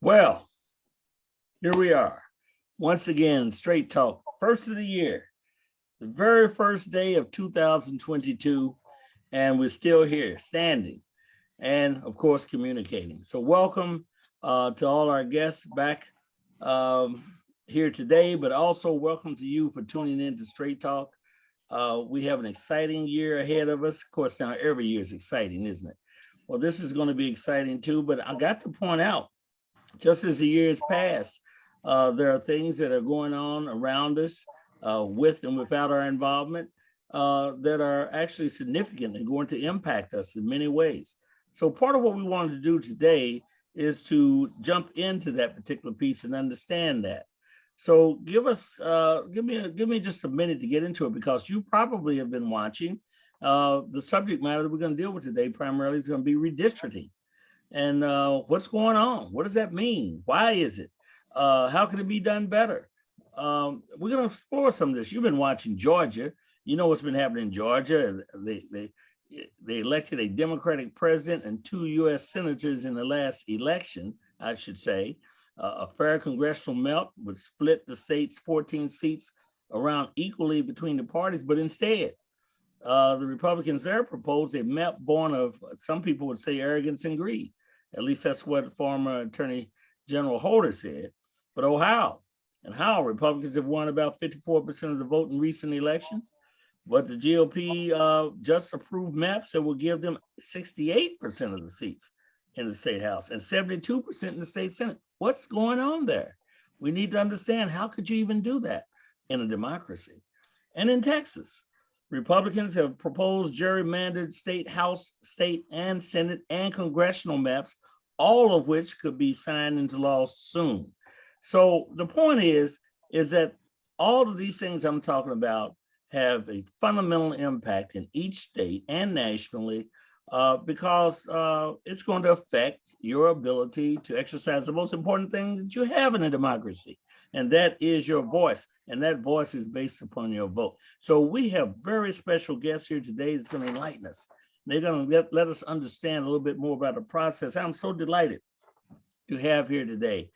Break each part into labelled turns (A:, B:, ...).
A: Well, here we are. Once again, Straight Talk, first of the year, the very first day of 2022, and we're still here, standing, and of course, communicating. So welcome to all our guests back here today, but also welcome to you for tuning in to Straight Talk. We have an exciting year ahead of us. Of course, now every year is exciting, isn't it? Well, this is going to be exciting too, but I got to point out, just as the years pass, there are things that are going on around us with and without our involvement that are actually significant and going to impact us in many ways. So part of what we wanted to do today is to jump into that particular piece and understand that. So give me just a minute to get into it, because you probably have been watching. The subject matter that we're going to deal with today primarily is going to be redistricting. And what's going on? What does that mean? Why is it? How can it be done better? We're going to explore some of this. You've been watching Georgia. You know what's been happening in Georgia. They elected a Democratic president and 2 U.S. senators in the last election, I should say. A fair congressional map would split the state's 14 seats around equally between the parties, but instead, the Republicans there proposed a map born of, some people would say, arrogance and greed. At least that's what former Attorney General Holder said. But oh, how? And how? Republicans have won about 54% of the vote in recent elections. But the GOP just approved maps that will give them 68% of the seats in the state house and 72% in the state senate. What's going on there? We need to understand, how could you even do that in a democracy? And in Texas, Republicans have proposed gerrymandered state house, state and senate and congressional maps, all of which could be signed into law soon. So the point is that all of these things I'm talking about have a fundamental impact in each state and nationally, because it's going to affect your ability to exercise the most important thing that you have in a democracy, and that is your voice. And that voice is based upon your vote. So we have very special guests here today that's going to enlighten us. They're going to let us understand a little bit more about the process. I'm so delighted to have here today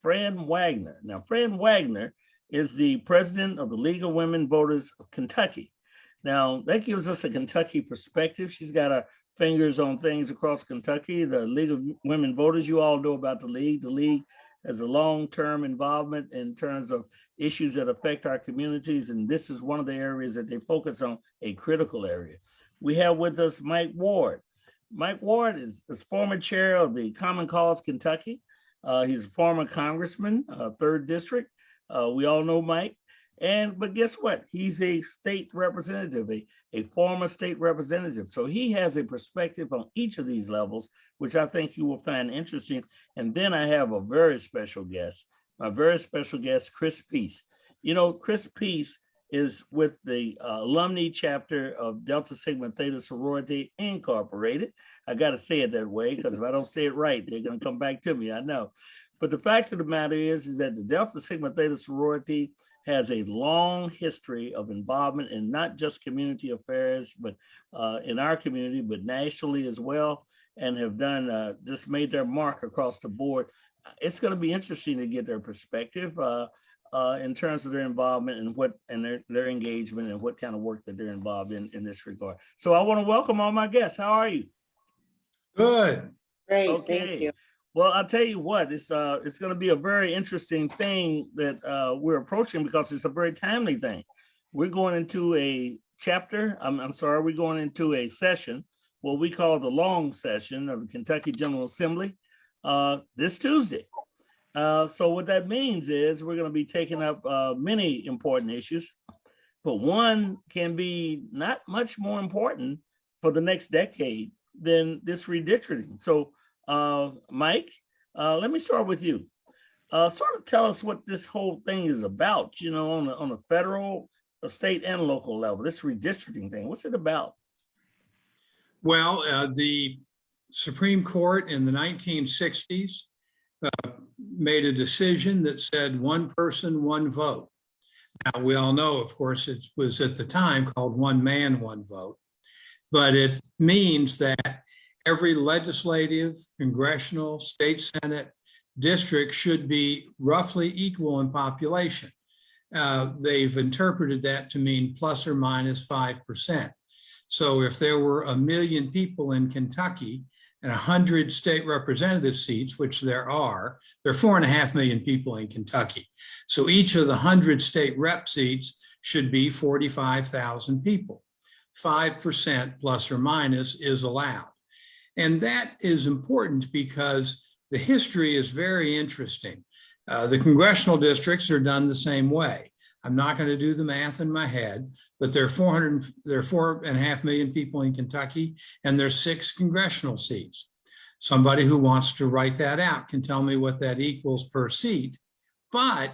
A: Fran Wagner. Now, Fran Wagner is the president of the League of Women Voters of Kentucky. Now, that gives us a Kentucky perspective. She's got her fingers on things across Kentucky. The League of Women Voters, you all know about the League. The League has a long-term involvement in terms of issues that affect our communities, and this is one of the areas that they focus on, a critical area. We have with us Mike Ward. Mike Ward is former chair of the Common Cause Kentucky. He's a former congressman, 3rd District. We all know Mike. But guess what? He's a state representative, a former state representative. So he has a perspective on each of these levels, which I think you will find interesting. And then I have a very special guest, Chris Peace. You know, Chris Peace is with the Alumnae chapter of Delta Sigma Theta Sorority Incorporated. I got to say it that way, because if I don't say it right, they're going to come back to me, I know. But the fact of the matter is that the Delta Sigma Theta Sorority has a long history of involvement in not just community affairs, but in our community, but nationally as well, and have done just made their mark across the board. It's going to be interesting to get their perspective in terms of their involvement and their engagement and what kind of work that they're involved in this regard. So I want to welcome all my guests. How are you?
B: Good.
C: Great,
A: Okay.
C: thank you.
A: Well, I'll tell you what, it's going to be a very interesting thing that we're approaching, because it's a very timely thing. We're going into a chapter, we're going into a session, what we call the long session of the Kentucky General Assembly this Tuesday. So what that means is we're going to be taking up many important issues, but one can be not much more important for the next decade than this redistricting. So Mike, let me start with you. Sort of tell us what this whole thing is about, you know, on a federal, a state and local level, this redistricting thing. What's it about?
B: Well, the Supreme Court in the 1960s made a decision that said one person, one vote. Now, we all know, of course, it was at the time called one man, one vote, but it means that every legislative, congressional, state senate, districts should be roughly equal in population. They've interpreted that to mean plus or minus 5%. So if there were 1 million people in Kentucky and 100 state representative seats, which there are 4.5 million people in Kentucky. So each of the 100 state rep seats should be 45,000 people. 5% plus or minus is allowed. And that is important because the history is very interesting. The congressional districts are done the same way. I'm not going to do the math in my head, but there are 4.5 million people in Kentucky, and there's 6 congressional seats. Somebody who wants to write that out can tell me what that equals per seat. But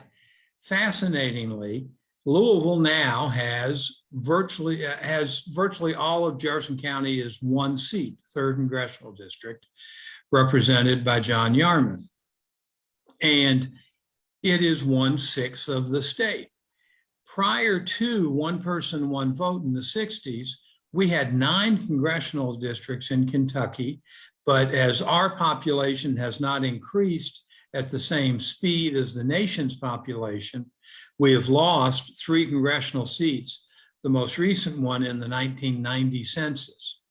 B: fascinatingly, Louisville now has virtually all of Jefferson County is 1 seat, 3rd congressional district, represented by John Yarmouth. And it is 1/6 of the state. Prior to 1 person, 1 vote in the 60s, we had 9 congressional districts in Kentucky, but as our population has not increased at the same speed as the nation's population, we have lost 3 congressional seats, the most recent one in the 1990 census.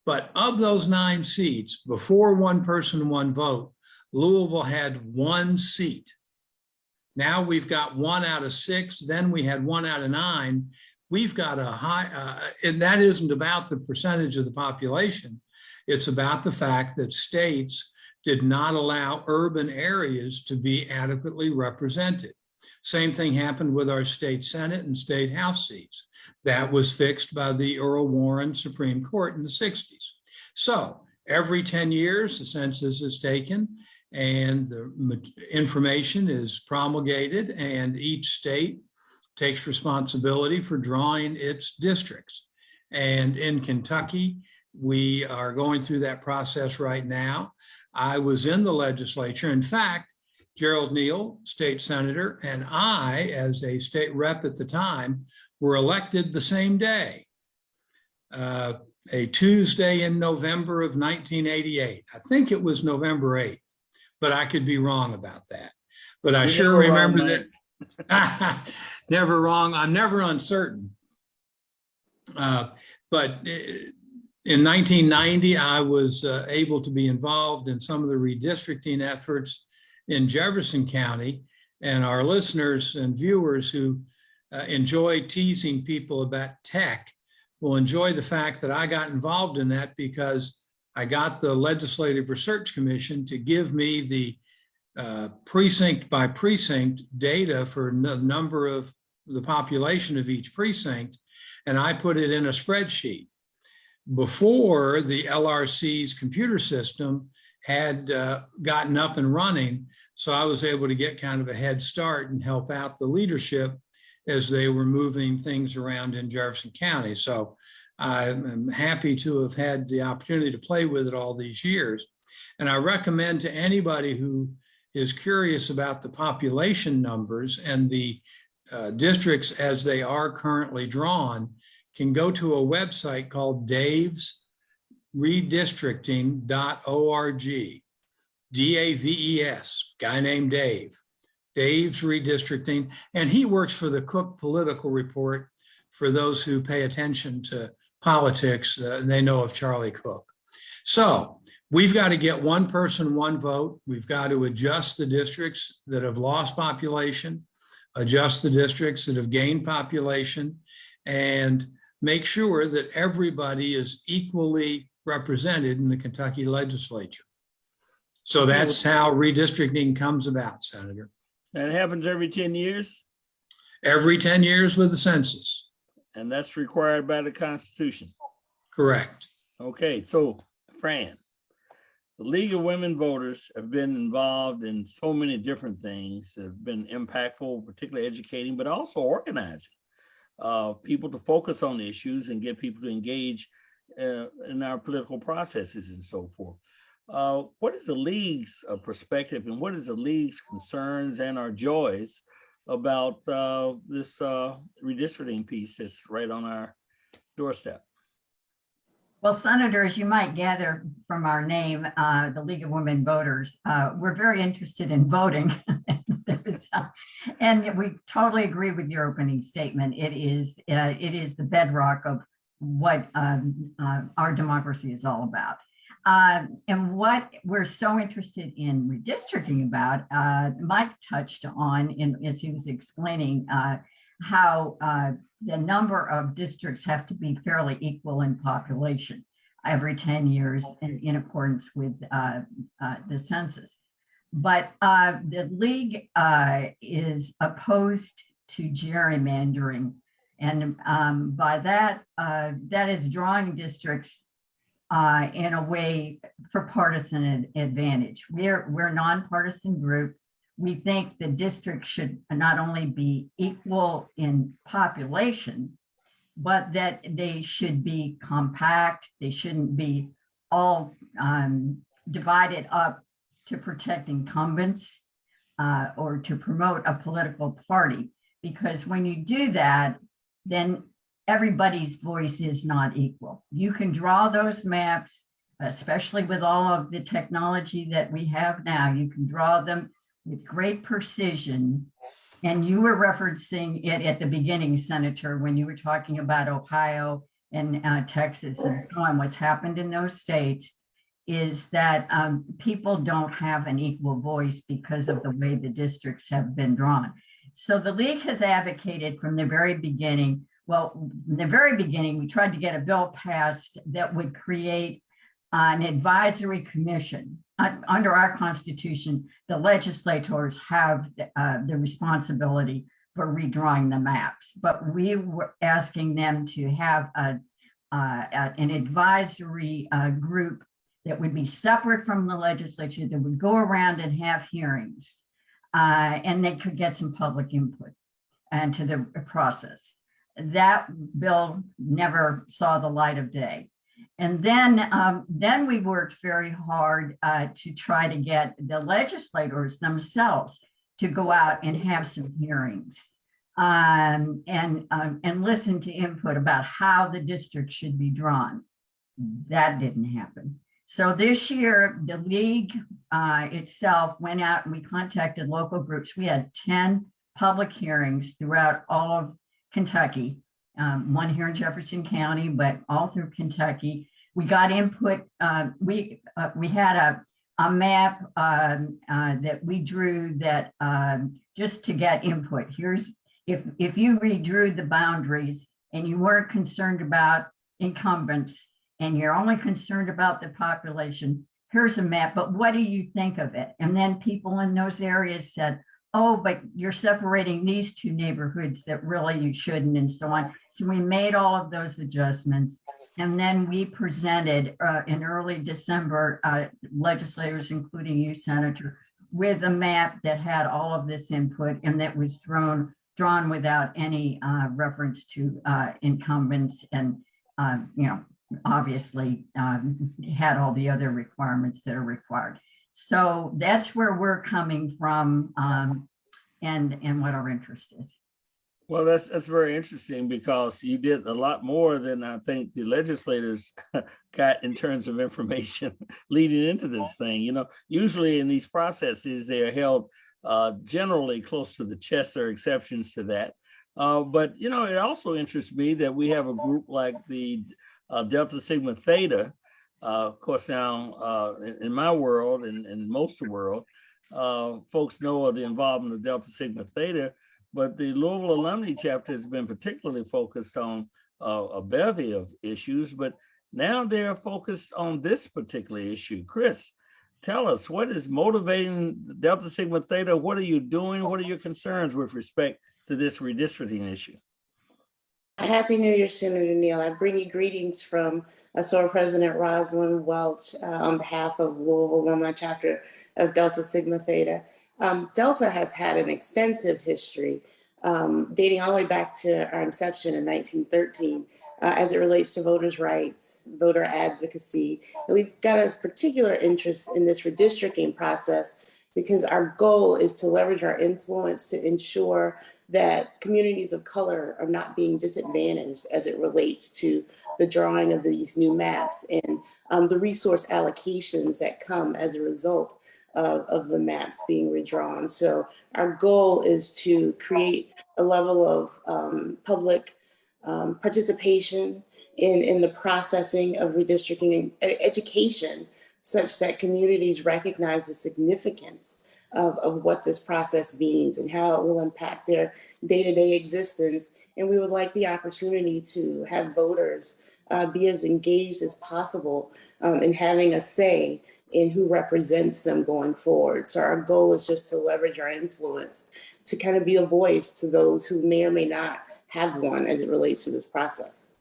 B: But of those 9 seats, before 1 person, 1 vote, Louisville had 1 seat. Now we've got 1 out of 6, then we had 1 out of 9. We've got a high, and that isn't about the percentage of the population. It's about the fact that states did not allow urban areas to be adequately represented. Same thing happened with our state Senate and state House seats. That was fixed by the Earl Warren Supreme Court in the 60s. So every 10 years, the census is taken and the information is promulgated, and each state takes responsibility for drawing its districts. And in Kentucky, we are going through that process right now. I was in the legislature. In fact, Gerald Neal, state senator, and I, as a state rep at the time, were elected the same day, a Tuesday in November of 1988. I think it was November 8th, but I could be wrong about that. But I sure remember that. Never wrong. I'm never uncertain. But in 1990, I was able to be involved in some of the redistricting efforts in Jefferson County, and our listeners and viewers who enjoy teasing people about tech will enjoy the fact that I got involved in that because I got the Legislative Research Commission to give me the precinct by precinct data for the number of the population of each precinct, and I put it in a spreadsheet. Before the LRC's computer system had gotten up and running, so I was able to get kind of a head start and help out the leadership as they were moving things around in Jefferson County. So I'm happy to have had the opportunity to play with it all these years. And I recommend to anybody who is curious about the population numbers and the districts as they are currently drawn, can go to a website called davesredistricting.org. DAVES, guy named Dave. Dave's Redistricting, and he works for the Cook Political Report. For those who pay attention to politics, they know of Charlie Cook. So we've got to get 1 person, 1 vote. We've got to adjust the districts that have lost population, adjust the districts that have gained population, and make sure that everybody is equally represented in the Kentucky legislature. So that's how redistricting comes about, Senator.
A: And it happens every 10 years?
B: Every 10 years with the census.
A: And that's required by the Constitution?
B: Correct.
A: Okay, so Fran, the League of Women Voters have been involved in so many different things, have been impactful, particularly educating, but also organizing people to focus on issues and get people to engage in our political processes and so forth. What is the League's perspective, and what is the League's concerns and our joys about this redistricting piece that's right on our doorstep?
C: Well, Senator, as you might gather from our name, the League of Women Voters, we're very interested in voting. And we totally agree with your opening statement. It is the bedrock of what our democracy is all about. And what we're so interested in redistricting about, Mike touched on as he was explaining how the number of districts have to be fairly equal in population every 10 years in accordance with the census. But the league is opposed to gerrymandering. And by that, that is drawing districts in a way for partisan advantage. We're a nonpartisan group. We think the district should not only be equal in population, but that they should be compact. They shouldn't be all divided up to protect incumbents or to promote a political party. Because when you do that, then everybody's voice is not equal. You can draw those maps, especially with all of the technology that we have now. You can draw them with great precision. And you were referencing it at the beginning, Senator, when you were talking about Ohio and Texas and so on. What's happened in those states is that people don't have an equal voice because of the way the districts have been drawn. So the league has advocated from the very beginning. Well, in the very beginning, we tried to get a bill passed that would create an advisory commission. Under our Constitution, the legislators have the responsibility for redrawing the maps, but we were asking them to have an advisory group that would be separate from the legislature, that would go around and have hearings, and they could get some public input into the process. That bill never saw the light of day. And then we worked very hard to try to get the legislators themselves to go out and have some hearings and listen to input about how the district should be drawn. That didn't happen. So this year, the league itself went out and we contacted local groups. We had 10 public hearings throughout all of Kentucky, one here in Jefferson County, but all through Kentucky. We got input. We had a map that we drew that just to get input. Here's if you redrew the boundaries and you weren't concerned about incumbents and you're only concerned about the population, here's a map, but what do you think of it? And then people in those areas said, oh, but you're separating these two neighborhoods that really you shouldn't, and so on. So we made all of those adjustments. And then we presented in early December, legislators, including you, Senator, with a map that had all of this input and that was drawn without any reference to incumbents, and obviously had all the other requirements that are required. So that's where we're coming from, and what our interest is.
A: Well, that's very interesting, because you did a lot more than I think the legislators got in terms of information leading into this thing. Usually in these processes, they are held generally close to the chest. There are exceptions to that. But it also interests me that we have a group like the Delta Sigma Theta. Of course, now in my world and in most of the world, folks know of the involvement of Delta Sigma Theta, but the Louisville Alumnae chapter has been particularly focused on a bevy of issues, but now they're focused on this particular issue. Chris, tell us, what is motivating Delta Sigma Theta? What are you doing? What are your concerns with respect to this redistricting issue?
D: Happy New Year, Senator Neal. I bring you greetings from SOAR President Rosalind Welch on behalf of Louisville Alumni Chapter of Delta Sigma Theta. Delta has had an extensive history dating all the way back to our inception in 1913 as it relates to voters' rights, voter advocacy. And we've got a particular interest in this redistricting process because our goal is to leverage our influence to ensure that communities of color are not being disadvantaged as it relates to the drawing of these new maps and the resource allocations that come as a result of the maps being redrawn. So our goal is to create a level of public participation in the processing of redistricting education, such that communities recognize the significance of what this process means and how it will impact their day-to-day existence. And we would like the opportunity to have voters be as engaged as possible in having a say in who represents them going forward. So our goal is just to leverage our influence to kind of be a voice to those who may or may not have one as it relates to this process.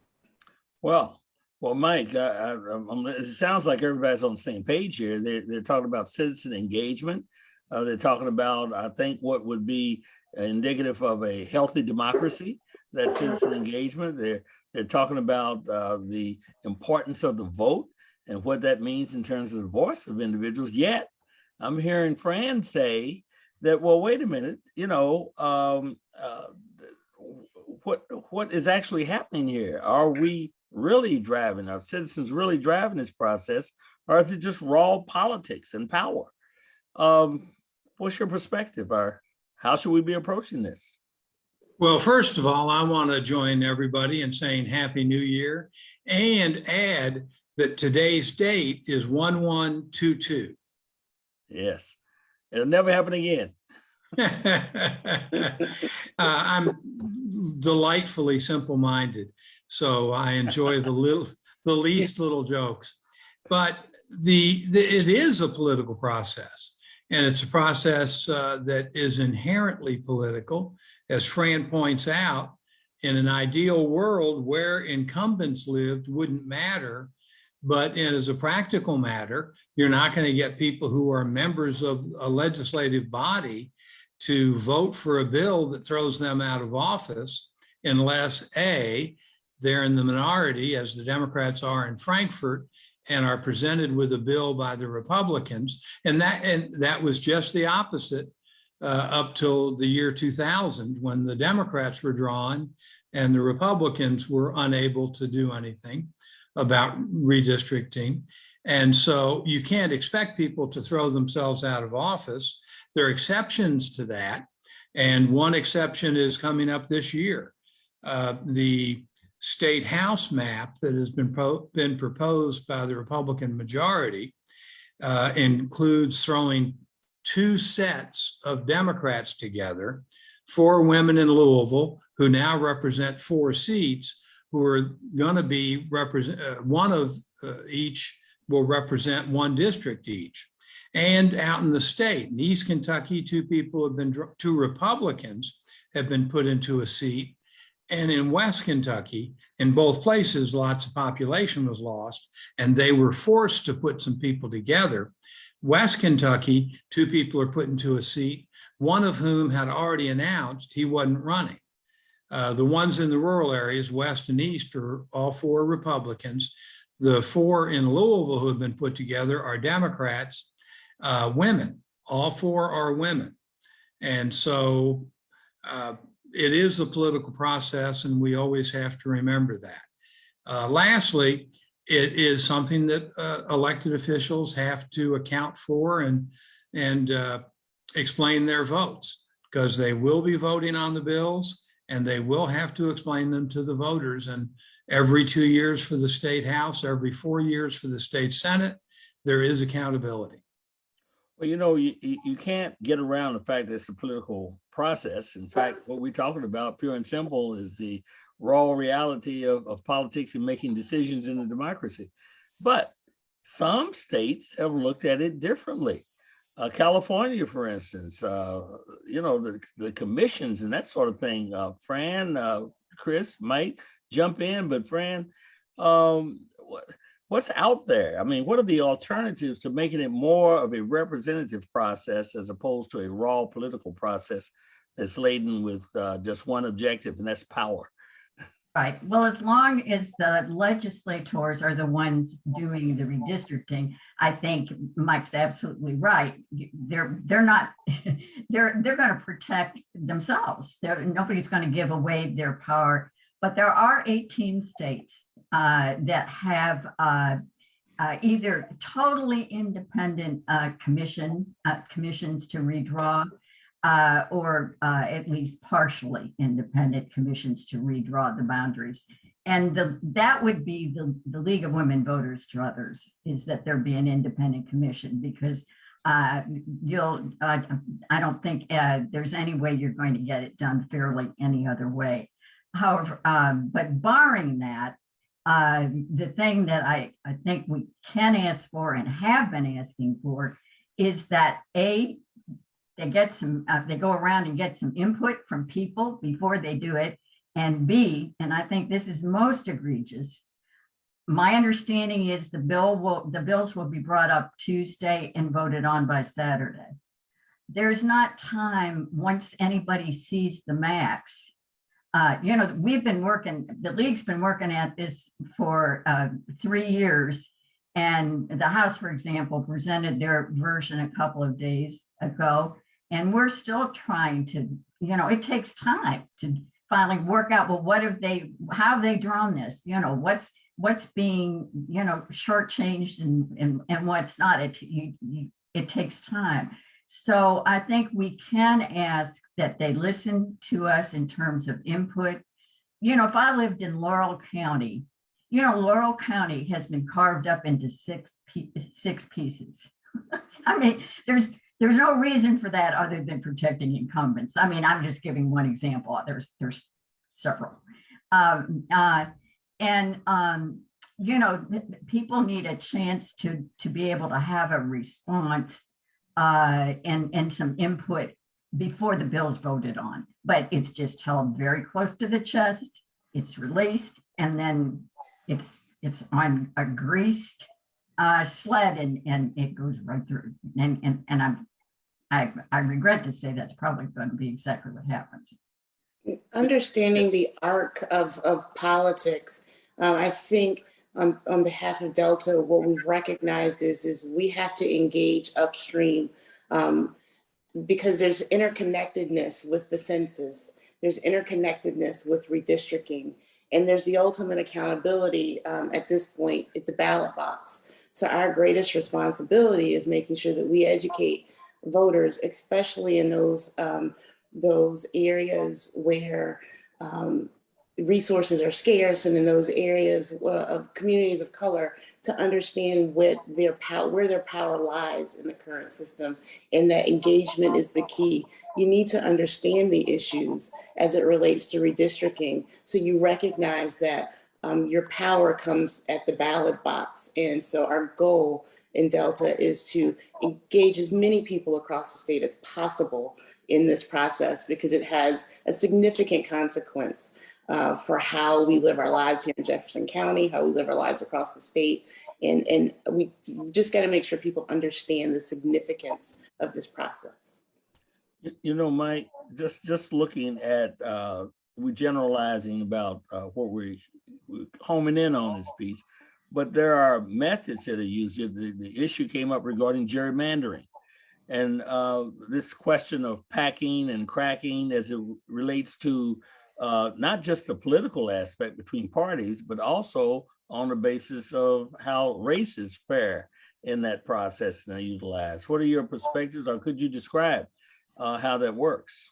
A: Well, Mike, it sounds like everybody's on the same page here. They're talking about citizen engagement. They're talking about, I think, what would be indicative of a healthy democracy, that citizen engagement. They're talking about the importance of the vote and what that means in terms of the voice of individuals. Yet, I'm hearing Fran say that, well, wait a minute, what is actually happening here? Are we really driving, are citizens really driving this process, or is it just raw politics and power? What's your perspective, or how should we be approaching this?
B: Well, first of all, I want to join everybody in saying Happy New Year and add that today's date is 1122.
A: Yes, it'll never happen again.
B: I'm delightfully simple-minded, so I enjoy the least little jokes. But it is a political process, and it's a process that is inherently political. As Fran points out, in an ideal world where incumbents lived wouldn't matter, but as a practical matter, you're not going to get people who are members of a legislative body to vote for a bill that throws them out of office unless A, they're in the minority, as the Democrats are in Frankfurt, and are presented with a bill by the Republicans. And that was just the opposite up till the year 2000, when the Democrats were drawn and the Republicans were unable to do anything about redistricting. And so you can't expect people to throw themselves out of office. There are exceptions to that. And one exception is coming up this year. The state house map that has been proposed by the Republican majority includes throwing two sets of Democrats together, 4 women in Louisville who now represent 4 seats, who are going to be one of each will represent 1 district each. And out in the state, in East Kentucky, 2 Republicans have been put into a seat. And in West Kentucky, in both places, lots of population was lost, and they were forced to put some people together. West Kentucky, 2 people are put into a seat, one of whom had already announced he wasn't running. The ones in the rural areas, West and East, are all 4 Republicans. The 4 in Louisville who have been put together are Democrats, women. All 4 are women. And so it is a political process, and we always have to remember that. Lastly, it is something that elected officials have to account for and explain their votes, because they will be voting on the bills and they will have to explain them to the voters. And every 2 years for the state house, every 4 years for the state senate, there is accountability.
A: Well, you can't get around the fact that it's a political process. In fact, what we're talking about, pure and simple, is the raw reality of politics and making decisions in a democracy. But some states have looked at it differently. California, for instance, the commissions and that sort of thing. Fran, Chris might jump in, but Fran, what's out there? I mean, what are the alternatives to making it more of a representative process as opposed to a raw political process that's laden with just one objective, and that's power?
C: Right. Well, as long as the legislators are the ones doing the redistricting, I think Mike's absolutely right. They're not. They're going to protect themselves. Nobody's going to give away their power. But there are 18 states that have either totally independent commissions to redraw, or at least partially independent commissions to redraw the boundaries. And that would be the League of Women Voters Druthers, is that there be an independent commission, because I don't think there's any way you're going to get it done fairly any other way. However, but barring that, the thing that I think we can ask for and have been asking for is that they get some, they go around and get some input from people before they do it. And B, and I think this is most egregious, my understanding is the bills will be brought up Tuesday and voted on by Saturday. There's not time, once anybody sees the maps. We've been working, the league's been working at this for 3 years. And the House, for example, presented their version a couple of days ago. And we're still trying to, it takes time to finally work out, well, how have they drawn this? What's being, shortchanged and what's not. It takes time. So I think we can ask that they listen to us in terms of input. If I lived in Laurel County, Laurel County has been carved up into six pieces. I mean, there's no reason for that other than protecting incumbents. I mean, I'm just giving one example. There's several. People need a chance to be able to have a response and some input before the bill's voted on. But it's just held very close to the chest. It's released, and then it's on a greased sled, and it goes right through. And I regret to say that's probably going to be exactly what happens.
D: Understanding the arc of politics, I think on behalf of Delta, what we've recognized is we have to engage upstream, because there's interconnectedness with the census, there's interconnectedness with redistricting, and there's the ultimate accountability at this point at the ballot box. So our greatest responsibility is making sure that we educate voters, especially in those areas where resources are scarce, and in those areas of communities of color, to understand where their power lies in the current system, and that engagement is the key. You need to understand the issues as it relates to redistricting, so you recognize that your power comes at the ballot box. And so our goal in Delta is to engage as many people across the state as possible in this process, because it has a significant consequence for how we live our lives here in Jefferson County, how we live our lives across the state. And we just got to make sure people understand the significance of this process.
A: Mike, just looking at, we're generalizing about what we're homing in on this piece, but there are methods that are used. The issue came up regarding gerrymandering. And this question of packing and cracking as it relates to not just the political aspect between parties, but also on the basis of how races fare in that process and are utilized. What are your perspectives, or could you describe how that works?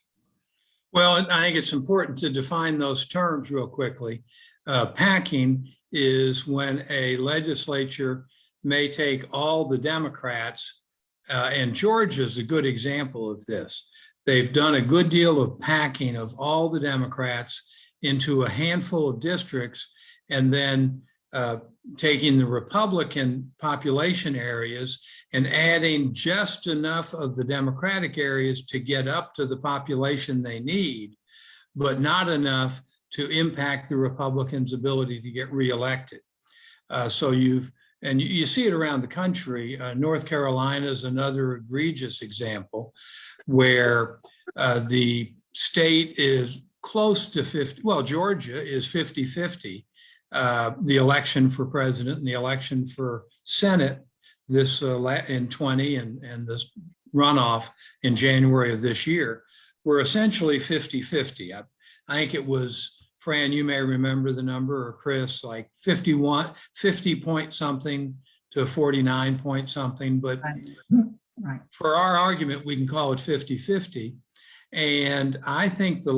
B: Well, I think it's important to define those terms real quickly. Packing is when a legislature may take all the Democrats, and Georgia is a good example of this. They've done a good deal of packing of all the Democrats into a handful of districts, and then taking the Republican population areas and adding just enough of the Democratic areas to get up to the population they need, but not enough to impact the Republicans' ability to get reelected. So you see it around the country. North Carolina is another egregious example where the state is close to 50, well, Georgia is 50-50. The election for president and the election for Senate this in 20 and this runoff in January of this year were essentially 50-50. I think it was Fran, you may remember the number, or Chris, like 50 point something to 49 point something, but
C: Right.
B: for our argument, we can call it 50-50. And I think the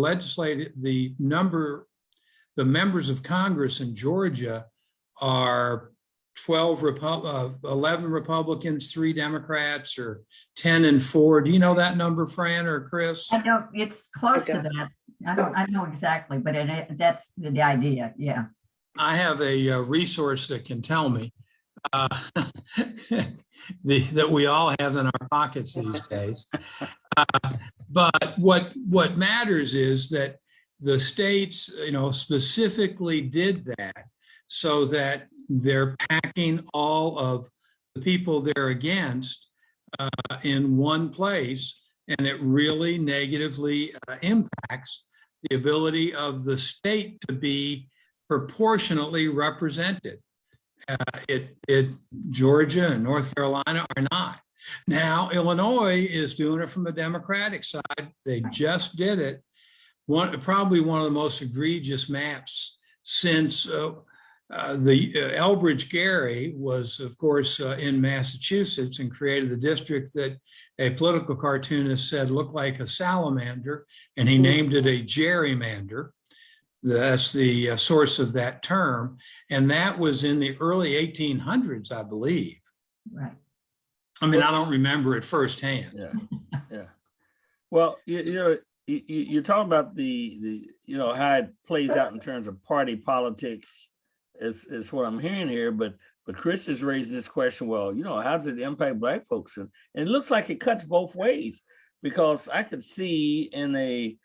B: members of Congress in Georgia are 11 Republicans, 3 Democrats, or 10 and 4. Do you know that number, Fran or Chris?
C: I don't, it's close to that. I know exactly, but that's the idea. Yeah.
B: I have a resource that can tell me that we all have in our pockets these days. But what matters is that the states, specifically did that so that they're packing all of the people they're against in one place, and it really negatively impacts the ability of the state to be proportionately represented. Georgia and North Carolina are not. Now, Illinois is doing it from a Democratic side. They just did it. Probably one of the most egregious maps since the Elbridge Gerry was, of course, in Massachusetts and created the district that a political cartoonist said looked like a salamander, and he named it a gerrymander. That's the source of that term. And that was in the early 1800s, I believe.
C: Right.
B: I mean, I don't remember it firsthand.
A: Yeah. Well, you're talking about the how it plays out in terms of party politics is what I'm hearing here. But Chris is raising this question. Well, how does it impact Black folks? And it looks like it cuts both ways, because I could see in a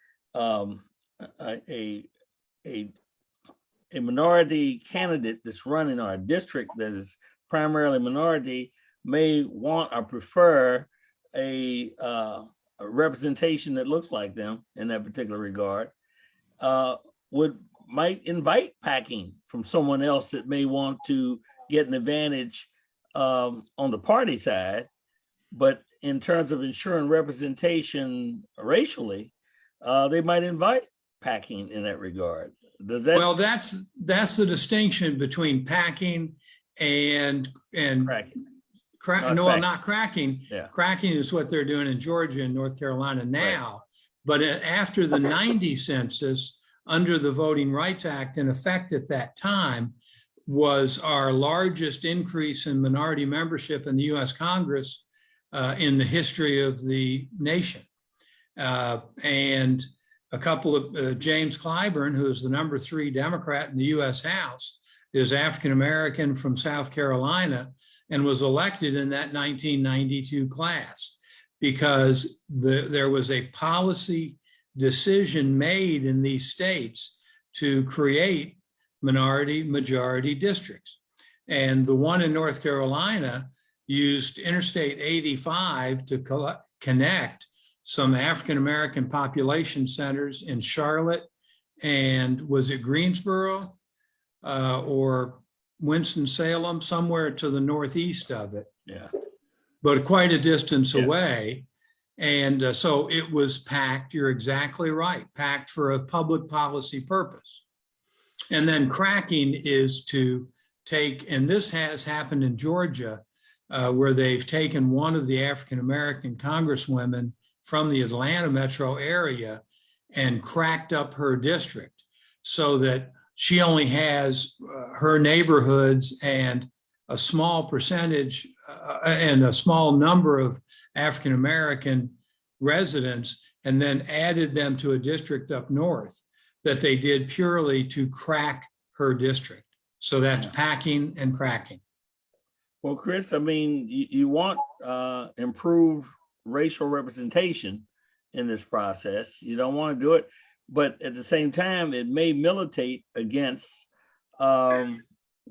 A: minority candidate that's running our district that is primarily minority may want or prefer a representation that looks like them in that particular regard, might invite packing from someone else that may want to get an advantage on the party side. But in terms of ensuring representation racially, they might invite packing in that regard. Does that?
B: Well, that's the distinction between packing and
A: cracking.
B: Not cracking.
A: Yeah.
B: Cracking is what they're doing in Georgia and North Carolina now. Right. But after the 90 census, under the Voting Rights Act in effect at that time, was our largest increase in minority membership in the U.S. Congress in the history of the nation. And a couple of James Clyburn, who is the number 3 Democrat in the U.S. House, is African-American from South Carolina and was elected in that 1992 class because there was a policy decision made in these states to create minority majority districts. And the one in North Carolina used Interstate 85 to connect some African-American population centers in Charlotte and was it Greensboro or Winston-Salem, somewhere to the northeast of it.
A: Yeah.
B: But quite a distance away. And so it was packed, you're exactly right, packed for a public policy purpose. And then cracking is to take, and this has happened in Georgia, where they've taken one of the African-American congresswomen from the Atlanta metro area and cracked up her district so that she only has her neighborhoods and a small percentage and a small number of African-American residents, and then added them to a district up north that they did purely to crack her district. So that's packing and cracking.
A: Well, Chris, I mean, you want improved racial representation in this process. You don't want to do it, but at the same time, it may militate against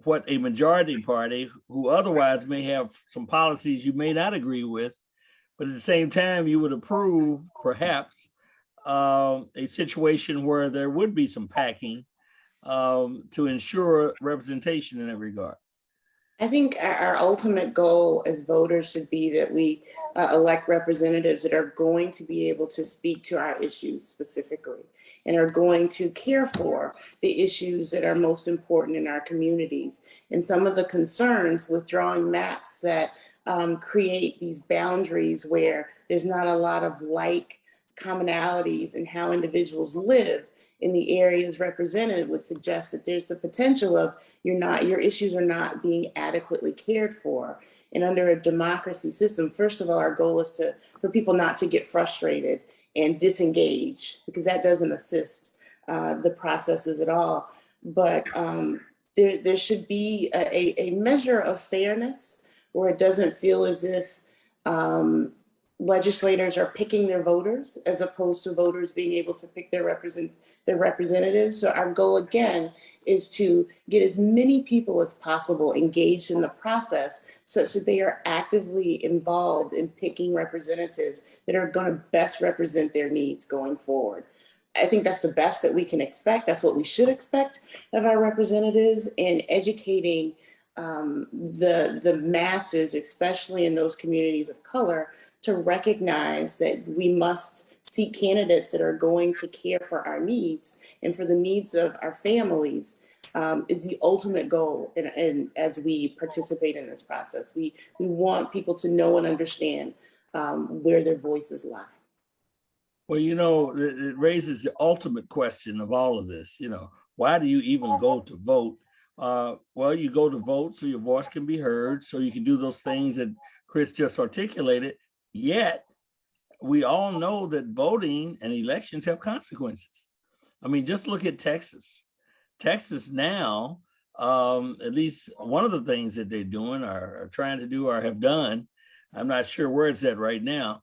A: what a majority party, who otherwise may have some policies you may not agree with, but at the same time, you would approve perhaps a situation where there would be some packing to ensure representation in that regard.
D: I think our ultimate goal as voters should be that we elect representatives that are going to be able to speak to our issues specifically. and are going to care for the issues that are most important in our communities. And some of the concerns with drawing maps that create these boundaries where there's not a lot of like commonalities in how individuals live in the areas represented would suggest that there's the potential of your issues are not being adequately cared for. And under a democracy system, first of all, our goal is for people not to get frustrated and disengage, because that doesn't assist the processes at all. But there should be a measure of fairness where it doesn't feel as if legislators are picking their voters as opposed to voters being able to pick their representatives. So our goal again is to get as many people as possible engaged in the process such that they are actively involved in picking representatives that are going to best represent their needs going forward. I think that's the best that we can expect. That's what we should expect of our representatives, and educating the masses, especially in those communities of color, to recognize that we must seek candidates that are going to care for our needs and for the needs of our families is the ultimate goal. And as we participate in this process, we want people to know and understand where their voices lie.
A: Well, it raises the ultimate question of all of this. Why do you even go to vote? Well, you go to vote so your voice can be heard, so you can do those things that Chris just articulated. Yet, we all know that voting and elections have consequences. I mean, just look at Texas. Texas now, at least one of the things that they're doing or trying to do or have done, I'm not sure where it's at right now,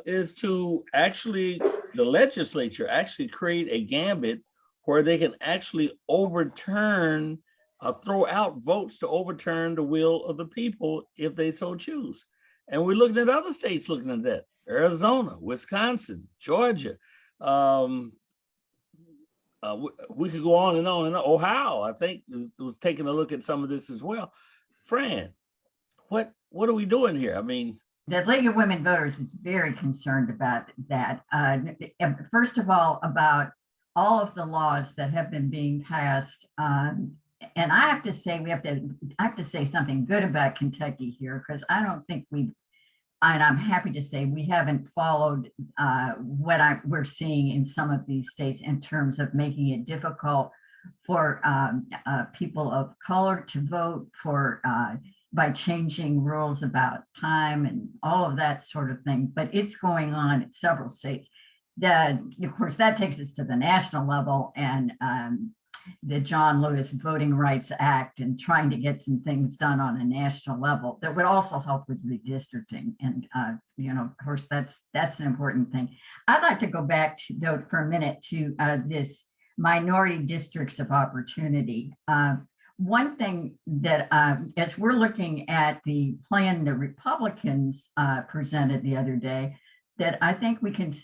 A: is to actually, the legislature actually create a gambit where they can actually overturn, throw out votes to overturn the will of the people if they so choose. And we're looking at other states looking at that. Arizona, Wisconsin, Georgia. We could go on and on and on. Ohio, I think, was taking a look at some of this as well. Fran, what are we doing here? I mean,
C: the League of Women Voters is very concerned about that. First of all, about all of the laws that have been being passed. And I have to say, I have to say something good about Kentucky here, because I don't think and I'm happy to say we haven't followed what we're seeing in some of these states in terms of making it difficult for people of color to vote, by changing rules about time and all of that sort of thing. But it's going on in several states. Of course, that takes us to the national level, and the John Lewis Voting Rights Act, and trying to get some things done on a national level that would also help with redistricting. And of course, that's an important thing. I'd like to go back though for a minute to this minority districts of opportunity. One thing that, as we're looking at the plan the Republicans presented the other day, that I think we're going to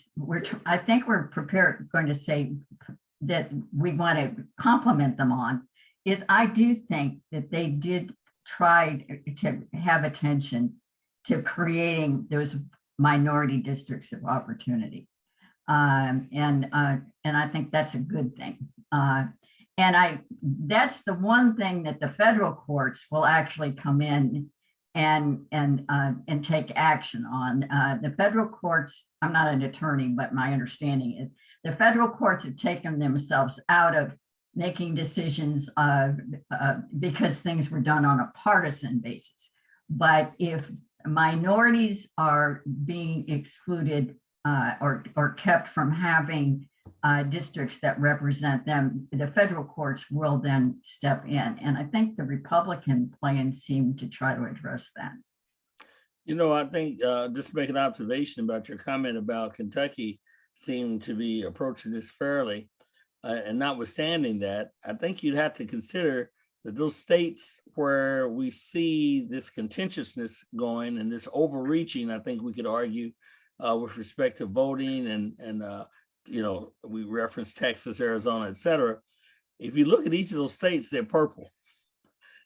C: say that we want to compliment them on, is I do think that they did try to have attention to creating those minority districts of opportunity. And I think that's a good thing. That's the one thing that the federal courts will actually come in and take action on. The federal courts, I'm not an attorney, but my understanding is the federal courts have taken themselves out of making decisions because things were done on a partisan basis. But if minorities are being excluded or kept from having districts that represent them, the federal courts will then step in. And I think the Republican plan seemed to try to address that.
A: I think just make an observation about your comment about Kentucky seem to be approaching this fairly. And notwithstanding that, I think you'd have to consider that those states where we see this contentiousness going and this overreaching, I think we could argue with respect to voting and we referenced Texas, Arizona, et cetera. If you look at each of those states, they're purple.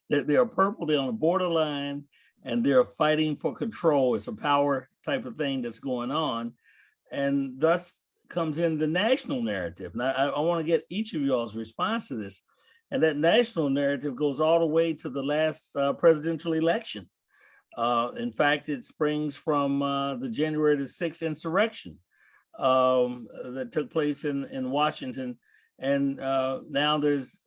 A: They're purple, they're on the borderline, and they're fighting for control. It's a power type of thing that's going on. And thus, comes in the national narrative. Now, I want to get each of y'all's response to this. And that national narrative goes all the way to the last presidential election. In fact, it springs from the January the 6th insurrection that took place in Washington. And now there's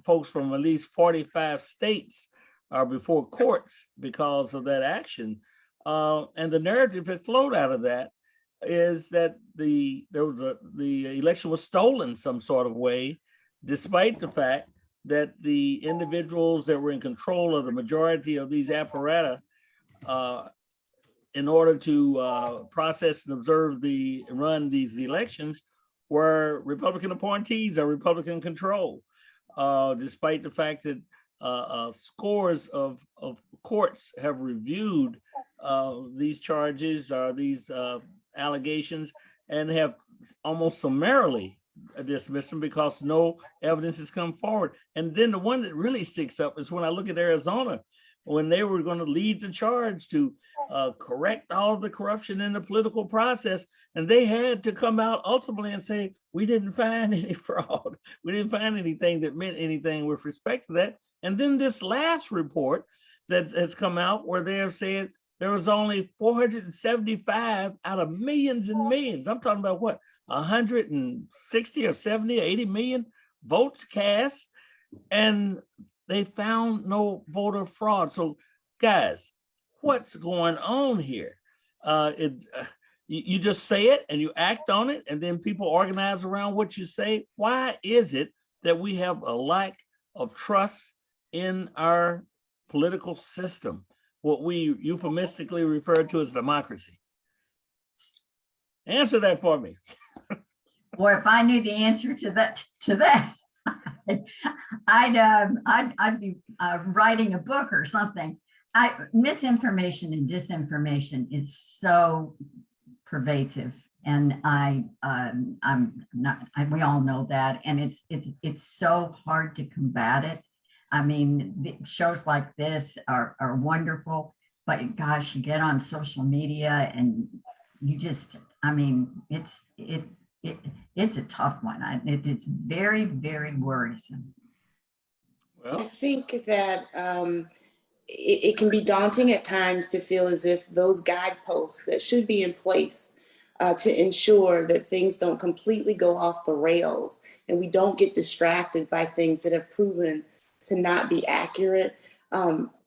A: folks from at least 45 states are before courts because of that action. And the narrative that flowed out of that is that the election was stolen some sort of way, despite the fact that the individuals that were in control of the majority of these apparatus in order to process and observe run these elections were Republican appointees or Republican control, despite the fact that scores of courts have reviewed these charges, these allegations, and have almost summarily dismissed them because no evidence has come forward. And then the one that really sticks up is when I look at Arizona, when they were going to lead the charge to correct all the corruption in the political process, and they had to come out ultimately and say, we didn't find any fraud. We didn't find anything that meant anything with respect to that. And then this last report that has come out where they have said there was only 475 out of millions and millions. I'm talking about what, 160 or 70 or 80 million votes cast, and they found no voter fraud. So guys, what's going on here? You just say it and you act on it, and then people organize around what you say. Why is it that we have a lack of trust in our political system, what we euphemistically refer to as democracy? Answer that for me.
C: Or if I knew the answer to that, I'd be writing a book or something. Misinformation and disinformation is so pervasive, and we all know that, and it's so hard to combat it. I mean, shows like this are wonderful, but gosh, you get on social media and you just, I mean, it's a tough one. It's very, very worrisome.
A: Well,
D: I think that it can be daunting at times to feel as if those guideposts that should be in place to ensure that things don't completely go off the rails and we don't get distracted by things that have proven to not be accurate,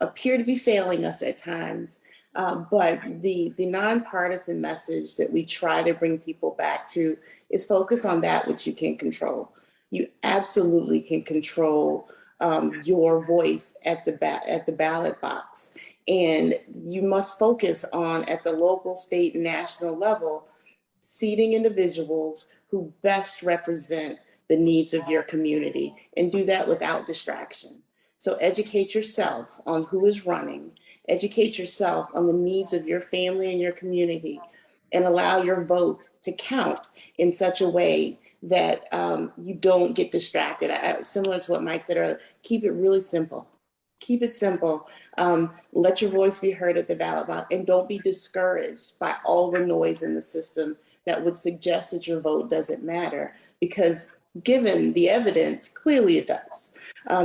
D: appear to be failing us at times. But the nonpartisan message that we try to bring people back to is focus on that which you can control. You absolutely can control your voice at the ballot box. And you must focus on, at the local, state, and national level, seating individuals who best represent the needs of your community, and do that without distraction. So educate yourself on who is running, educate yourself on the needs of your family and your community, and allow your vote to count in such a way that you don't get distracted. Similar to what Mike said earlier, keep it really simple. Keep it simple. Let your voice be heard at the ballot box, and don't be discouraged by all the noise in the system that would suggest that your vote doesn't matter, because given the evidence, clearly it does.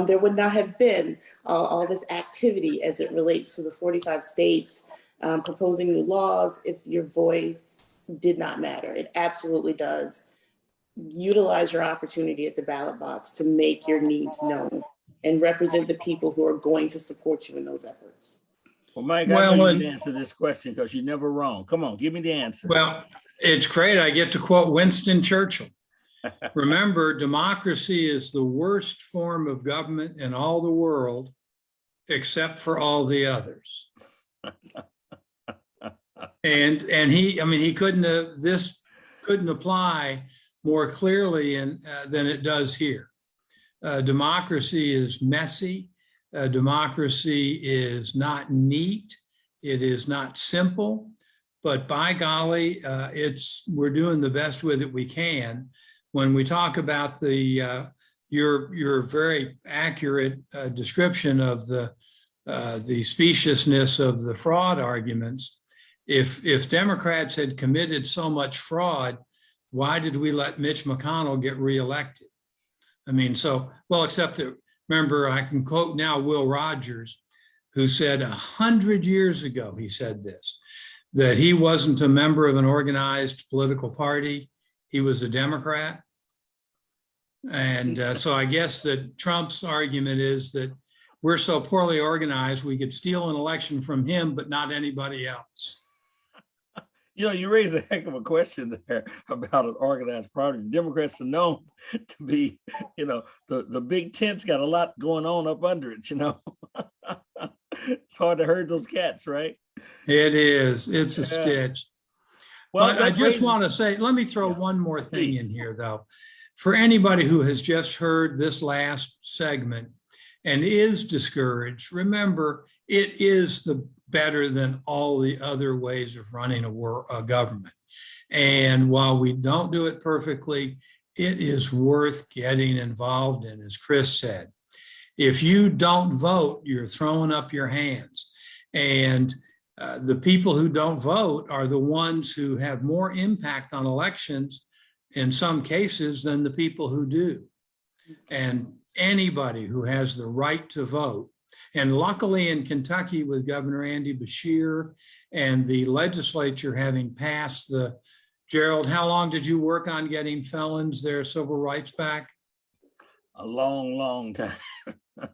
D: There would not have been all this activity as it relates to the 45 states proposing new laws if your voice did not matter. It absolutely does. Utilize your opportunity at the ballot box to make your needs known and represent the people who are going to support you in those efforts.
A: Well, Mike, I know you can answer this question because you're never wrong. Come on, give me the answer.
B: Well, it's great. I get to quote Winston Churchill. Remember, democracy is the worst form of government in all the world, except for all the others. And he couldn't have, this couldn't apply more clearly than it does here. Democracy is messy. Democracy is not neat. It is not simple, but by golly, we're doing the best with it we can. When we talk about your very accurate description of the speciousness of the fraud arguments, if Democrats had committed so much fraud why did we let Mitch McConnell get reelected? I mean, so, well, except that, remember, I can quote now Will Rogers, who said 100 years ago, he said this, that he wasn't a member of an organized political party. He was a Democrat. And so I guess that Trump's argument is that we're so poorly organized, we could steal an election from him, but not anybody else.
A: You know, you raise a heck of a question there about an organized party. Democrats are known to be, you know, the big tent's got a lot going on up under it, you know. It's hard to herd those cats, right?
B: It is. It's a
A: Yeah.
B: stitch.
A: Well,
B: But I
A: that
B: just
A: raises-
B: want to say, let me throw
A: Yeah,
B: one more thing
A: please.
B: in here, though. For anybody who has just heard this last segment and is discouraged, remember, it is the better than all the other ways of running a government. And while we don't do it perfectly, it is worth getting involved in, as Chris said. If you don't vote, you're throwing up your hands. And the people who don't vote are the ones who have more impact on elections in some cases than the people who do. And anybody who has the right to vote, and luckily in Kentucky with Governor Andy Beshear and the legislature having passed the, Gerald, how long did you work on getting felons their civil rights back?
A: A long, long time.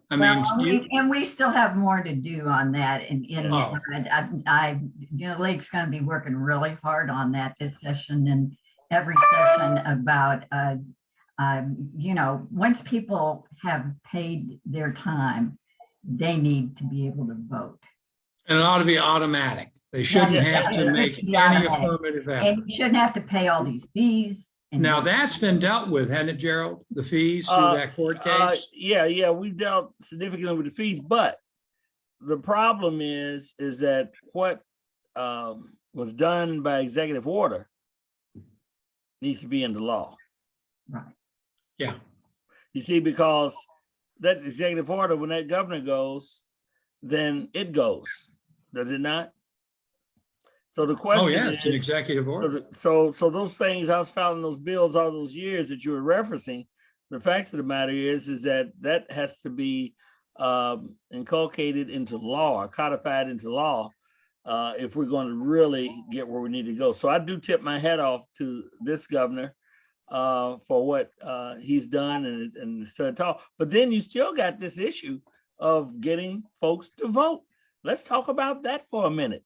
B: I mean,
C: Well, we still have more to do on that. And
B: Oh.
C: you know, Lake's going to be working really hard on that this session and every session about, you know, once people have paid their time, they need to be able to vote.
B: and it ought to be automatic. They shouldn't
A: Yeah,
B: have to
C: it
B: make
C: should be
B: any
C: automatic.
B: affirmative effort.
C: And you shouldn't have to pay all these fees. and-
B: Now, that's been dealt with, hasn't it, Gerald? The fees through that court case?
A: Yeah, we've dealt significantly with the fees, but the problem is that what was done by executive order needs to be in the law.
C: Right.
B: Yeah.
A: You see, because that executive order, when that governor goes, then it goes, does it not? So the question
B: Oh, yeah, it's an
A: is,
B: executive order.
A: so those things, I was filing those bills all those years that you were referencing. The fact of the matter is that has to be inculcated into law, or codified into law, if we're going to really get where we need to go. So I do tip my hat off to this governor for what he's done and stood tall. But then you still got this issue of getting folks to vote. Let's talk about that for a minute.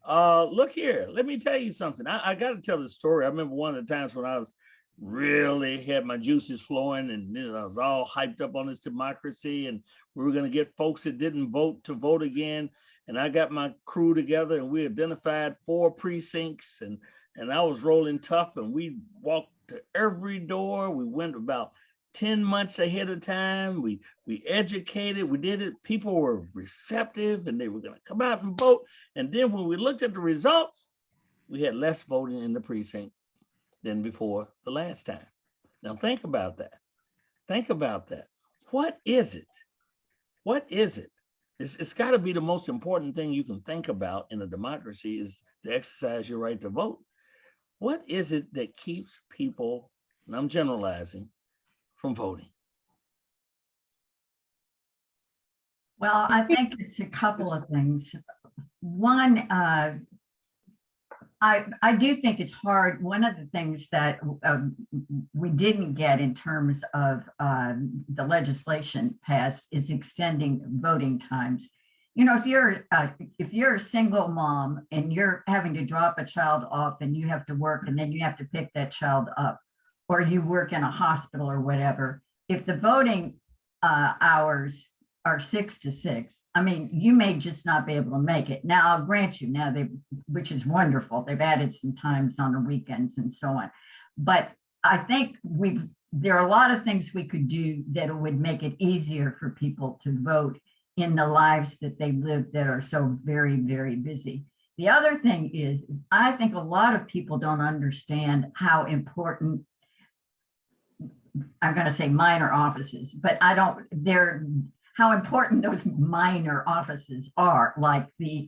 A: Look here, let me tell you something. I got to tell this story. I remember one of the times when I was really had my juices flowing, and you know, I was all hyped up on this democracy, and we were going to get folks that didn't vote to vote again. And I got my crew together, and we identified 4 precincts, and I was rolling tough, and we walked to every door. We went about 10 months ahead of time. We educated, we did it. People were receptive, and they were going to come out and vote. And then when we looked at the results, we had less voting in the precinct than before the last time. Now think about that. Think about that. What is it? What is it? It's got to be the most important thing you can think about in a democracy is to exercise your right to vote. What is it that keeps people, and I'm generalizing, from voting?
C: Well, I think it's a couple of things. One, I do think it's hard. One of the things that we didn't get in terms of the legislation passed is extending voting times. You know, if you're a single mom and you're having to drop a child off and you have to work and then you have to pick that child up, or you work in a hospital or whatever, if the voting hours are 6 to 6, I mean, you may just not be able to make it. Now, I'll grant you, which is wonderful, they've added some times on the weekends and so on. But I think there are a lot of things we could do that would make it easier for people to vote in the lives that they live that are so very, very busy. The other thing is I think a lot of people don't understand how important, I'm going to say minor offices, but how important those minor offices are, like the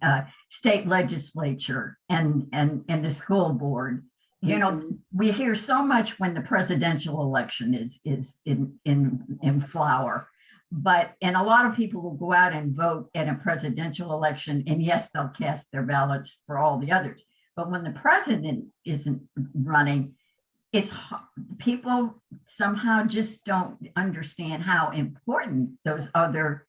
C: state legislature and the school board. you know, we hear so much when the presidential election is in flower. And a lot of people will go out and vote in a presidential election, and yes, they'll cast their ballots for all the others. But when the president isn't running, people somehow just don't understand how important those other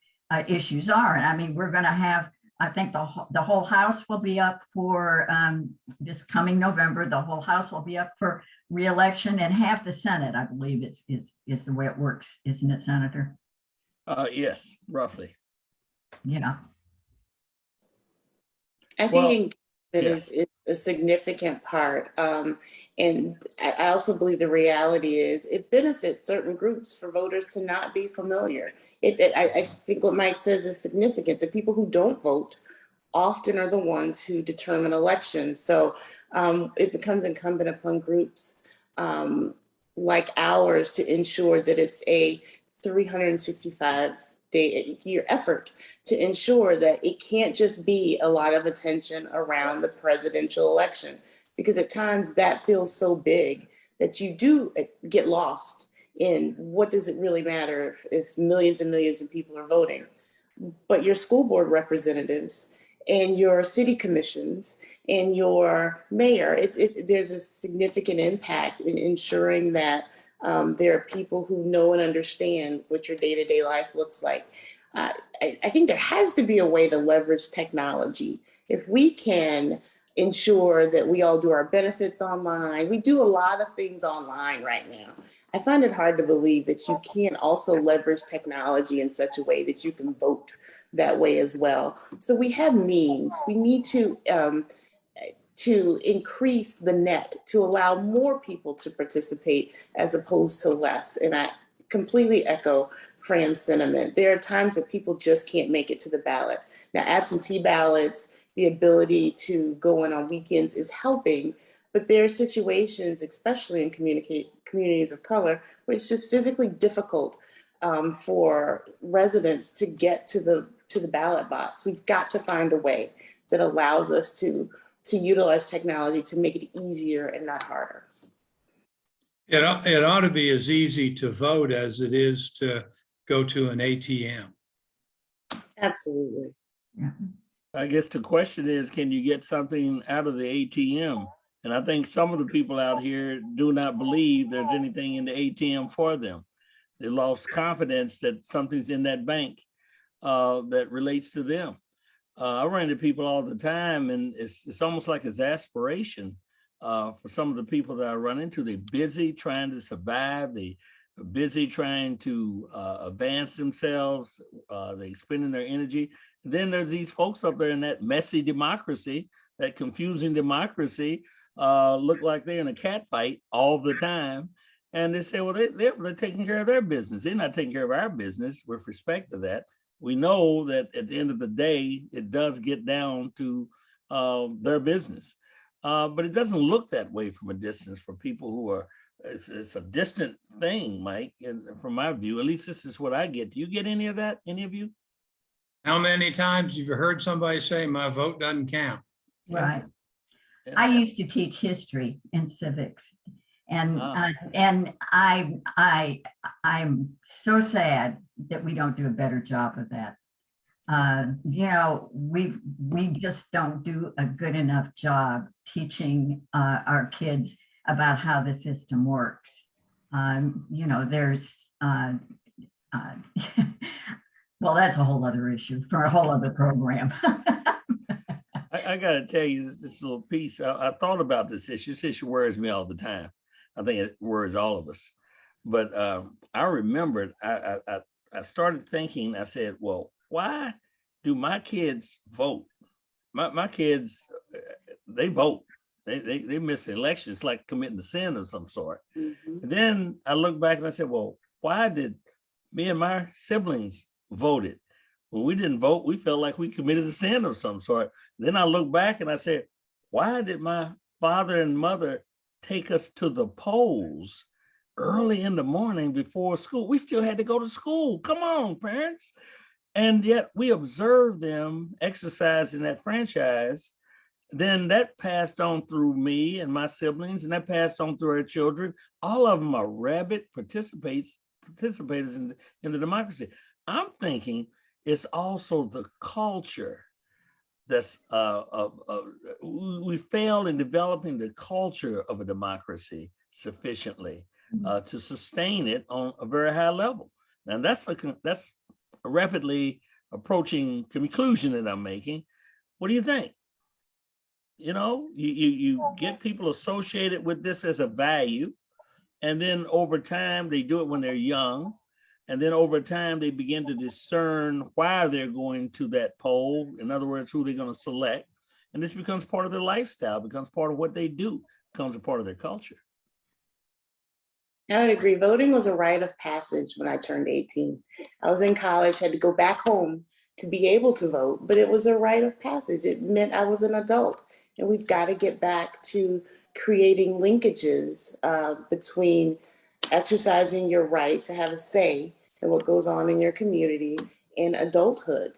C: issues are. And I mean, we're going to have, I think the whole House will be up for this coming November. The whole House will be up for re-election, and half the Senate, I believe, is the way it works, isn't it, Senator?
A: Yes, roughly.
C: Yeah.
D: I
A: Well,
D: think it is a significant part. And I also believe the reality is it benefits certain groups for voters to not be familiar. I think what Mike says is significant. The people who don't vote often are the ones who determine elections. So it becomes incumbent upon groups like ours to ensure that it's a 365-day-a-year effort to ensure that it can't just be a lot of attention around the presidential election, because at times that feels so big that you do get lost in what does it really matter if millions and millions of people are voting. But your school board representatives and your city commissions and your mayor, there's a significant impact in ensuring that there are people who know and understand what your day-to-day life looks like. I think there has to be a way to leverage technology. If we can ensure that we all do our benefits online, we do a lot of things online right now. I find it hard to believe that you can't also leverage technology in such a way that you can vote that way as well. So we have means. We need to increase the net to allow more people to participate as opposed to less. And I completely echo Fran's sentiment. There are times that people just can't make it to the ballot. Now, absentee ballots, the ability to go in on weekends is helping, but there are situations, especially in communities of color, where it's just physically difficult for residents to get to the ballot box. We've got to find a way that allows us to utilize technology to make it easier and not harder.
B: It ought to be as easy to vote as it is to go to an ATM.
D: Absolutely.
C: Yeah.
A: I guess the question is, can you get something out of the ATM? And I think some of the people out here do not believe there's anything in the ATM for them. They lost confidence that something's in that bank that relates to them. I run into people all the time, and it's almost like exasperation for some of the people that I run into. They're busy trying to survive. They're busy trying to advance themselves. They're spending their energy. And then there's these folks up there in that messy democracy, that confusing democracy, look like they're in a cat fight all the time. And they say, well, they're taking care of their business. They're not taking care of our business with respect to that. We know that at the end of the day, it does get down to their business. But it doesn't look that way from a distance for people who are, it's a distant thing, Mike. And from my view, at least this is what I get. Do you get any of that, any of you?
B: How many times have you heard somebody say, my vote doesn't count?
C: Right.
A: Yeah.
C: I used to teach history and civics, and
A: Ah.
C: I'm so sad that we don't do a better job of that. You know, we just don't do a good enough job teaching our kids about how the system works. You know, there's well, that's a whole other issue for a whole other program.
A: I got to tell you this little piece. I thought about this issue. This issue worries me all the time. I think it worries all of us. But I remembered, I started thinking, I said, well, why do my kids vote? My kids, they vote. They miss the election. It's like committing a sin of some sort.
D: Mm-hmm.
A: And then I look back and I said, well, why did me and my siblings voted? When we didn't vote, we felt like we committed a sin of some sort. Then I look back and I said, why did my father and mother take us to the polls early in the morning before school? We still had to go to school. Come on, parents. And yet we observed them exercising that franchise then that passed on through me and my siblings, and that passed on through our children. All of them are rabid participators in the democracy. I'm thinking it's also the culture that's we fail in developing the culture of a democracy sufficiently to sustain it on a very high level. And that's a rapidly approaching conclusion that I'm making. What do you think? You know, you get people associated with this as a value, and then over time they do it when they're young, and then over time they begin to discern why they're going to that poll. In other words, who they're going to select, and this becomes part of their lifestyle, becomes part of what they do, becomes a part of their culture.
D: I would agree. Voting was a rite of passage when I turned 18. I was in college, had to go back home to be able to vote, but it was a rite of passage. It meant I was an adult. And we've got to get back to creating linkages between exercising your right to have a say in what goes on in your community and adulthood.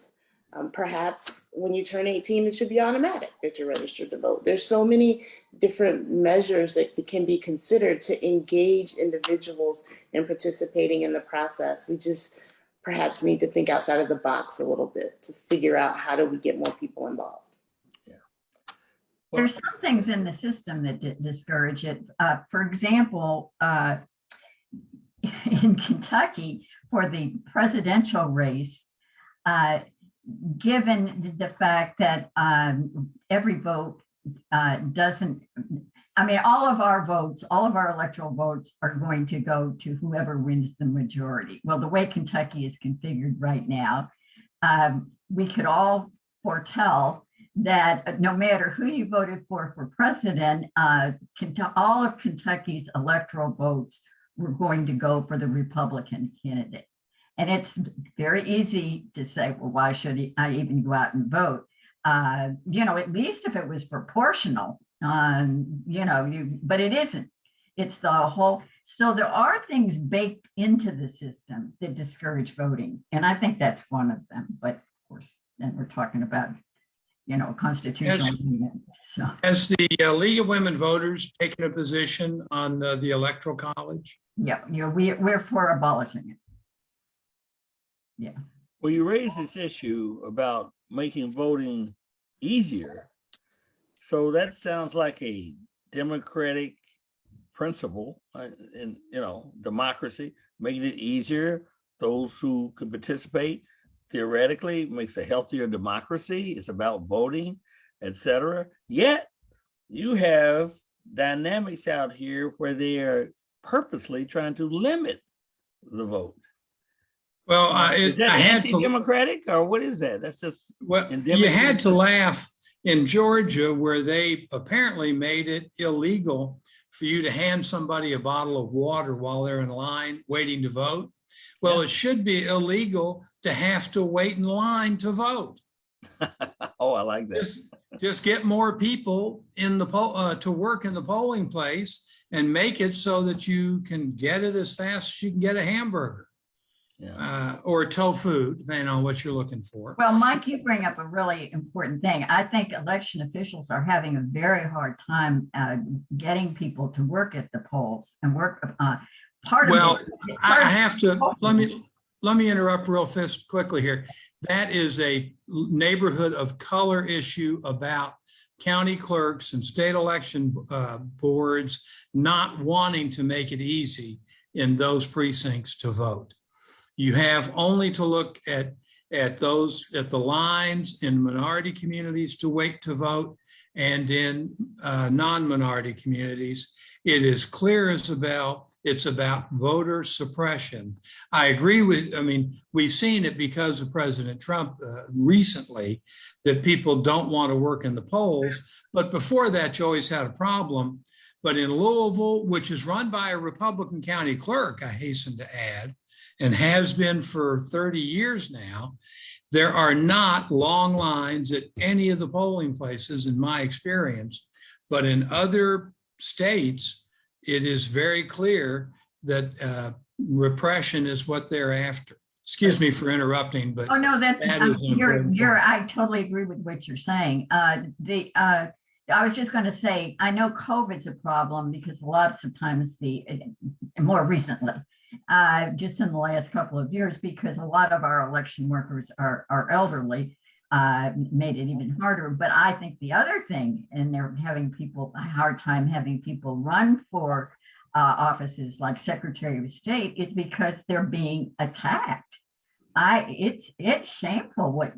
D: Perhaps when you turn 18, it should be automatic that you're registered to vote. There's so many different measures that can be considered to engage individuals in participating in the process. We just perhaps need to think outside of the box a little bit to figure out how do we get more people involved.
C: There's some things in the system that discourage it. For example, in Kentucky, for the presidential race, given the fact that every vote doesn't, I mean, all of our votes, all of our electoral votes are going to go to whoever wins the majority. Well, the way Kentucky is configured right now, we could all foretell that no matter who you voted for president, all of Kentucky's electoral votes were going to go for the Republican candidate. And it's very easy to say, well, why should I even go out and vote? You know, at least if it was proportional, you know, but it isn't. It's the whole, so there are things baked into the system that discourage voting. And I think that's one of them. But of course, then we're talking about, you know, constitutional amendment. So
B: Has the League of Women Voters taken a position on the Electoral College?
C: yeah, you know, we're for abolishing it. Yeah.
A: Well, you raised this issue about making voting easier. So that sounds like a democratic principle in, you know, democracy, making it easier. Those who can participate theoretically makes a healthier democracy. It's about voting, etc. Yet you have dynamics out here where they are purposely trying to limit the vote.
B: Well,
A: is that anti-democratic or what is that? That's just,
B: well, you had to laugh in Georgia where they apparently made it illegal for you to hand somebody a bottle of water while they're in line waiting to vote. Well, yeah. It should be illegal to have to wait in line to vote.
A: Oh, I like that.
B: Just get more people in the to work in the polling place and make it so that you can get it as fast as you can get a hamburger. Yeah. Or tofu, depending on what you're looking for.
C: Well, Mike, you bring up a really important thing. I think election officials are having a very hard time getting people to work at the polls and work.
B: I have to let me interrupt real fast quickly here. That is a neighborhood of color issue about county clerks and state election boards not wanting to make it easy in those precincts to vote. You have only to look at the lines in minority communities to wait to vote, and in non-minority communities, it is clear as a bell. It's about voter suppression. I agree with, I mean, we've seen it because of President Trump recently, that people don't want to work in the polls. But before that, you always had a problem. But in Louisville, which is run by a Republican county clerk, I hasten to add, and has been for 30 years now, there are not long lines at any of the polling places in my experience. But in other states, it is very clear that repression is what they're after. Excuse me for interrupting, but
C: oh no, I totally agree with what you're saying. I was just going to say, I know COVID's a problem because lots of times more recently, just in the last couple of years, because a lot of our election workers are elderly, made it even harder. But I think the other thing, and they're having a hard time having people run for offices like Secretary of State, is because they're being attacked. It's shameful what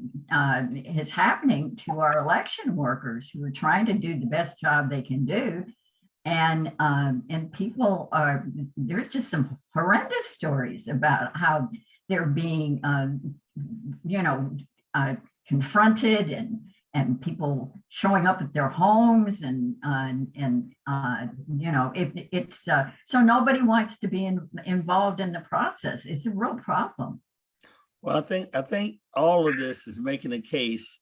C: is happening to our election workers who are trying to do the best job they can do. And people there's just some horrendous stories about how they're being, confronted and people showing up at their homes it's so nobody wants to be involved in the process. It's a real problem.
A: Well, I think all of this is making a case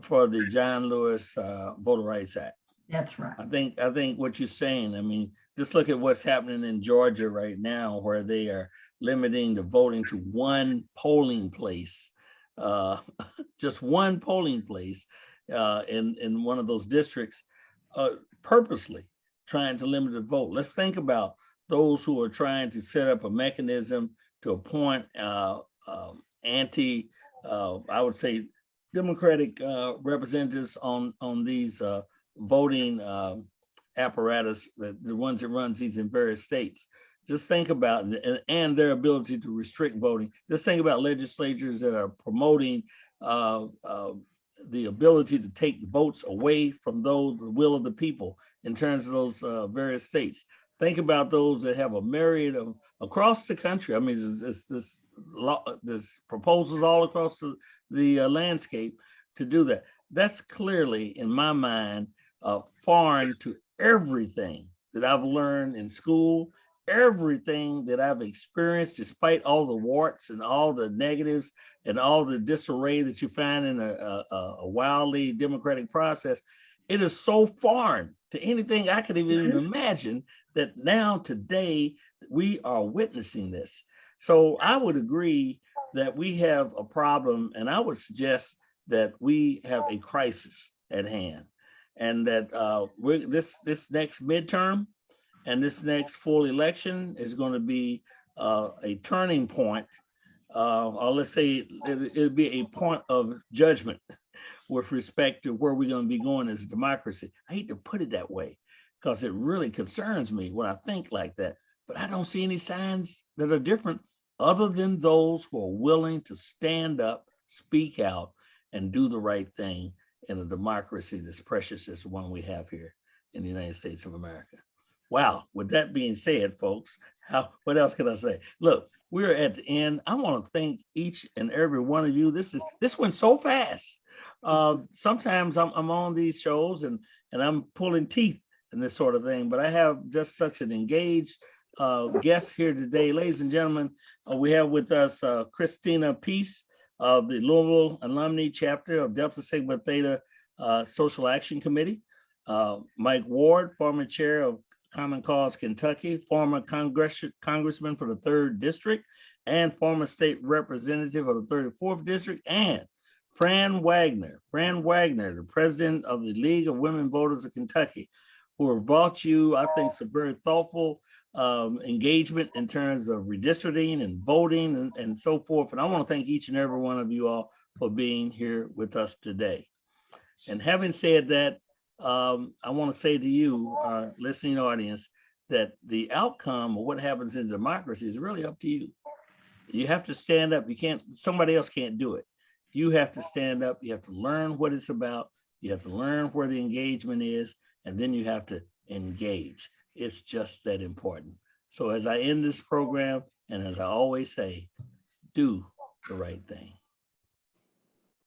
A: for the John Lewis Voter Rights Act.
C: That's right.
A: I think what you're saying, I mean, just look at what's happening in Georgia right now, where they are limiting the voting to one polling place, just one polling place in one of those districts, purposely trying to limit the vote. Let's think about those who are trying to set up a mechanism to appoint I would say, Democratic representatives on these voting apparatus, the ones that runs these in various states. Just think about and their ability to restrict voting. Just think about legislatures that are promoting the ability to take votes away from the will of the people in terms of those various states. Think about those that have a myriad of across the country. I mean, there's proposals all across the landscape to do that. That's clearly, in my mind, foreign to everything that I've learned in school, everything that I've experienced, despite all the warts and all the negatives and all the disarray that you find in a wildly democratic process. It is so foreign to anything I could even imagine that now today we are witnessing this. So I would agree that we have a problem, and I would suggest that we have a crisis at hand, and that this next midterm and this next full election is going to be a turning point, or let's say it'll be a point of judgment with respect to where we're going to be going as a democracy. I hate to put it that way because it really concerns me when I think like that, but I don't see any signs that are different other than those who are willing to stand up, speak out, and do the right thing in a democracy that's precious as the one we have here in the United States of America. Wow, with that being said, folks, what else can I say? Look, we're at the end. I want to thank each and every one of you. This went so fast. Sometimes I'm on these shows and I'm pulling teeth and this sort of thing, but I have just such an engaged guest here today. Ladies and gentlemen, we have with us Christina Peace of the Louisville Alumnae Chapter of Delta Sigma Theta Social Action Committee. Mike Ward, former chair of Common Cause Kentucky, former congressman for the 3rd District, and former state representative of the 34th District, and Fran Wagner, the president of the League of Women Voters of Kentucky, who have brought you, I think, some very thoughtful engagement in terms of redistricting and voting and so forth. And I want to thank each and every one of you all for being here with us today. And having said that, I want to say to you, our listening audience, that the outcome of what happens in democracy is really up to you. You have to stand up. Somebody else can't do it. You have to stand up. You have to learn what it's about. You have to learn where the engagement is, and then you have to engage. It's just that important. So as I end this program, and as I always say, do the right thing.